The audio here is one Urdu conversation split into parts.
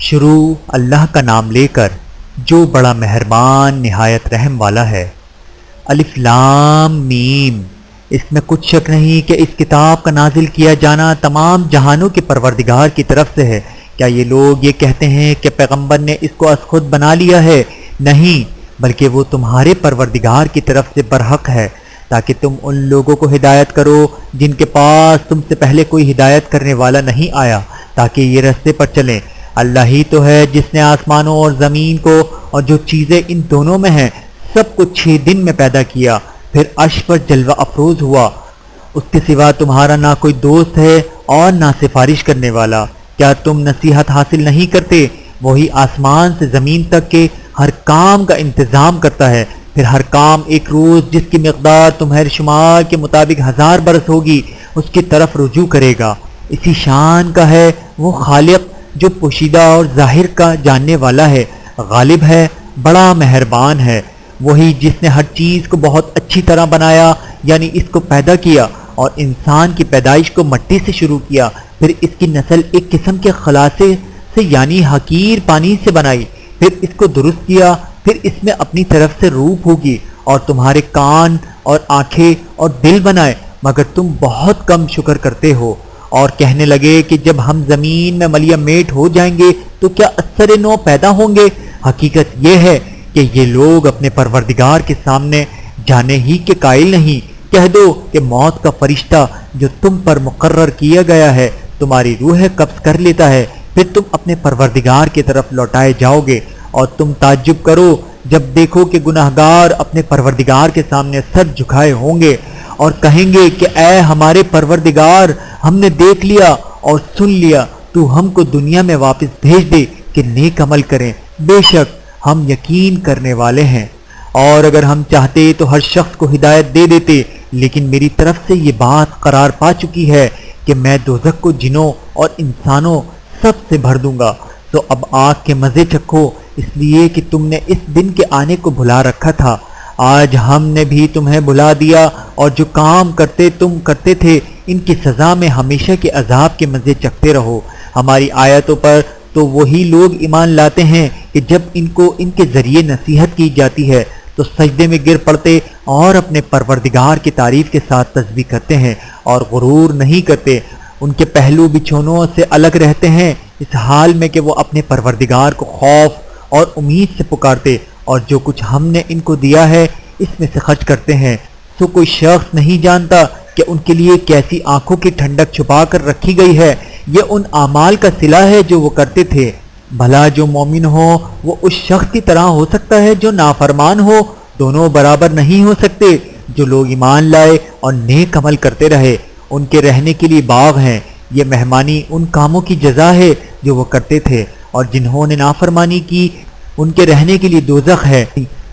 شروع اللہ کا نام لے کر جو بڑا مہربان نہایت رحم والا ہے۔ الف لام میم۔ اس میں کچھ شک نہیں کہ اس کتاب کا نازل کیا جانا تمام جہانوں کے پروردگار کی طرف سے ہے۔ کیا یہ لوگ یہ کہتے ہیں کہ پیغمبر نے اس کو از خود بنا لیا ہے؟ نہیں، بلکہ وہ تمہارے پروردگار کی طرف سے برحق ہے، تاکہ تم ان لوگوں کو ہدایت کرو جن کے پاس تم سے پہلے کوئی ہدایت کرنے والا نہیں آیا، تاکہ یہ رستے پر چلیں۔ اللہ ہی تو ہے جس نے آسمانوں اور زمین کو اور جو چیزیں ان دونوں میں ہیں سب کو 6 دن میں پیدا کیا، پھر عرش پر جلوہ افروز ہوا۔ اس کے سوا تمہارا نہ کوئی دوست ہے اور نہ سفارش کرنے والا۔ کیا تم نصیحت حاصل نہیں کرتے؟ وہی آسمان سے زمین تک کے ہر کام کا انتظام کرتا ہے، پھر ہر کام ایک روز جس کی مقدار تمہارے شمار کے مطابق 1000 برس ہوگی اس کی طرف رجوع کرے گا۔ اسی شان کا ہے وہ خالق جو پوشیدہ اور ظاہر کا جاننے والا ہے، غالب ہے، بڑا مہربان ہے۔ وہی جس نے ہر چیز کو بہت اچھی طرح بنایا، یعنی اس کو پیدا کیا اور انسان کی پیدائش کو مٹی سے شروع کیا، پھر اس کی نسل ایک قسم کے خلاصے سے یعنی حقیر پانی سے بنائی، پھر اس کو درست کیا، پھر اس میں اپنی طرف سے روح ہوگی اور تمہارے کان اور آنکھیں اور دل بنائے، مگر تم بہت کم شکر کرتے ہو۔ اور کہنے لگے کہ جب ہم زمین میں ملیا میٹ ہو جائیں گے تو کیا اثر نو پیدا ہوں گے؟ حقیقت یہ ہے کہ یہ لوگ اپنے پروردگار کے سامنے جانے ہی کے قائل نہیں۔ کہہ دو کہ موت کا فرشتہ جو تم پر مقرر کیا گیا ہے تمہاری روح قبض کر لیتا ہے، پھر تم اپنے پروردگار کی طرف لوٹائے جاؤ گے، اور تم تعجب کرو جب دیکھو کہ گناہگار اپنے پروردگار کے سامنے سر جھکائے ہوں گے اور کہیں گے کہ اے ہمارے پروردگار، ہم نے دیکھ لیا اور سن لیا، تو ہم کو دنیا میں واپس بھیج دے کہ نیک عمل کریں، بے شک ہم یقین کرنے والے ہیں۔ اور اگر ہم چاہتے تو ہر شخص کو ہدایت دے دیتے، لیکن میری طرف سے یہ بات قرار پا چکی ہے کہ میں دوزخ کو جنوں اور انسانوں سب سے بھر دوں گا۔ تو اب آگ کے مزے چکھو، اس لیے کہ تم نے اس دن کے آنے کو بھلا رکھا تھا۔ آج ہم نے بھی تمہیں بھلا دیا، اور جو کام تم کرتے تھے ان کی سزا میں ہمیشہ کے عذاب کے مزے چکھتے رہو۔ ہماری آیتوں پر تو وہی لوگ ایمان لاتے ہیں کہ جب ان کو ان کے ذریعے نصیحت کی جاتی ہے تو سجدے میں گر پڑتے اور اپنے پروردگار کی تعریف کے ساتھ تسبیح کرتے ہیں اور غرور نہیں کرتے۔ ان کے پہلو بچھونوں سے الگ رہتے ہیں، اس حال میں کہ وہ اپنے پروردگار کو خوف اور امید سے پکارتے، اور جو کچھ ہم نے ان کو دیا ہے اس میں سے خرچ کرتے ہیں۔ سو کوئی شخص نہیں جانتا کہ ان کے لیے کیسی آنکھوں کی ٹھنڈک چھپا کر رکھی گئی ہے، یہ ان اعمال کا صلہ ہے جو وہ کرتے تھے۔ بھلا جو مومن ہو وہ اس شخص کی طرح ہو سکتا ہے جو نافرمان ہو؟ دونوں برابر نہیں ہو سکتے۔ جو لوگ ایمان لائے اور نیک عمل کرتے رہے ان کے رہنے کے لیے باغ ہیں، یہ مہمانی ان کاموں کی جزا ہے جو وہ کرتے تھے، اور جنہوں نے نافرمانی کی ان کے رہنے کے لیے دوزخ ہے،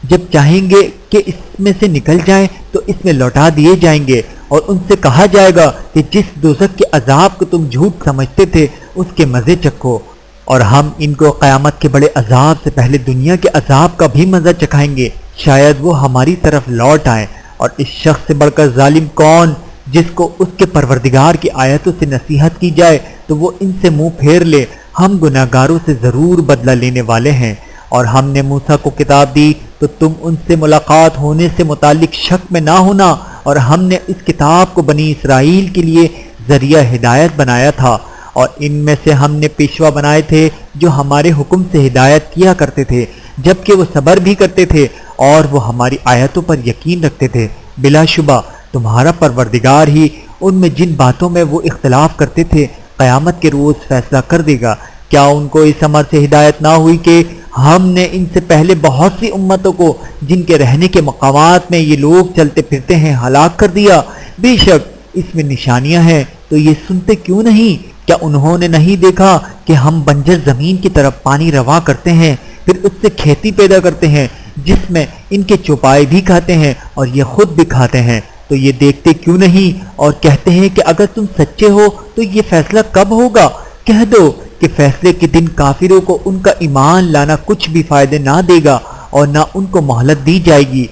جب چاہیں گے کہ اس میں سے نکل جائیں تو اس میں لوٹا دیے جائیں گے، اور ان سے کہا جائے گا کہ جس دوزخ کے عذاب کو تم جھوٹ سمجھتے تھے اس کے مزے چکھو، اور ہم ان کو قیامت کے بڑے عذاب سے پہلے دنیا کے عذاب کا بھی مزہ چکھائیں گے، شاید وہ ہماری طرف لوٹ آئیں۔ اور اس شخص سے بڑھ کر ظالم کون جس کو اس کے پروردگار کی آیتوں سے نصیحت کی جائے تو وہ ان سے منہ پھیر لے۔ ہم گناہگاروں سے ضرور بدلہ لینے والے ہیں۔ اور ہم نے موسیٰ کو کتاب دی تو تم ان سے ملاقات ہونے سے متعلق شک میں نہ ہونا، اور ہم نے اس کتاب کو بنی اسرائیل کے لیے ذریعہ ہدایت بنایا تھا، اور ان میں سے ہم نے پیشوا بنائے تھے جو ہمارے حکم سے ہدایت کیا کرتے تھے، جبکہ وہ صبر بھی کرتے تھے اور وہ ہماری آیتوں پر یقین رکھتے تھے۔ بلا شبہ تمہارا پروردگار ہی ان میں جن باتوں میں وہ اختلاف کرتے تھے قیامت کے روز فیصلہ کر دے گا۔ کیا ان کو اس امر سے ہدایت نہ ہوئی کہ ہم نے ان سے پہلے بہت سی امتوں کو جن کے رہنے کے مقامات میں یہ لوگ چلتے پھرتے ہیں ہلاک کر دیا؟ بے شک اس میں نشانیاں ہیں، تو یہ سنتے کیوں نہیں؟ کیا انہوں نے نہیں دیکھا کہ ہم بنجر زمین کی طرف پانی روا کرتے ہیں، پھر اس سے کھیتی پیدا کرتے ہیں جس میں ان کے چوپائے بھی کھاتے ہیں اور یہ خود بھی کھاتے ہیں؟ تو یہ دیکھتے کیوں نہیں اور کہتے ہیں کہ اگر تم سچے ہو تو یہ فیصلہ کب ہوگا؟ کہہ دو کہ فیصلے کے دن کافروں کو ان کا ایمان لانا کچھ بھی فائدے نہ دے گا اور نہ ان کو مہلت دی جائے گی۔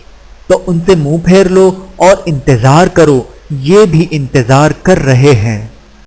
تو ان سے منہ پھیر لو اور انتظار کرو، یہ بھی انتظار کر رہے ہیں۔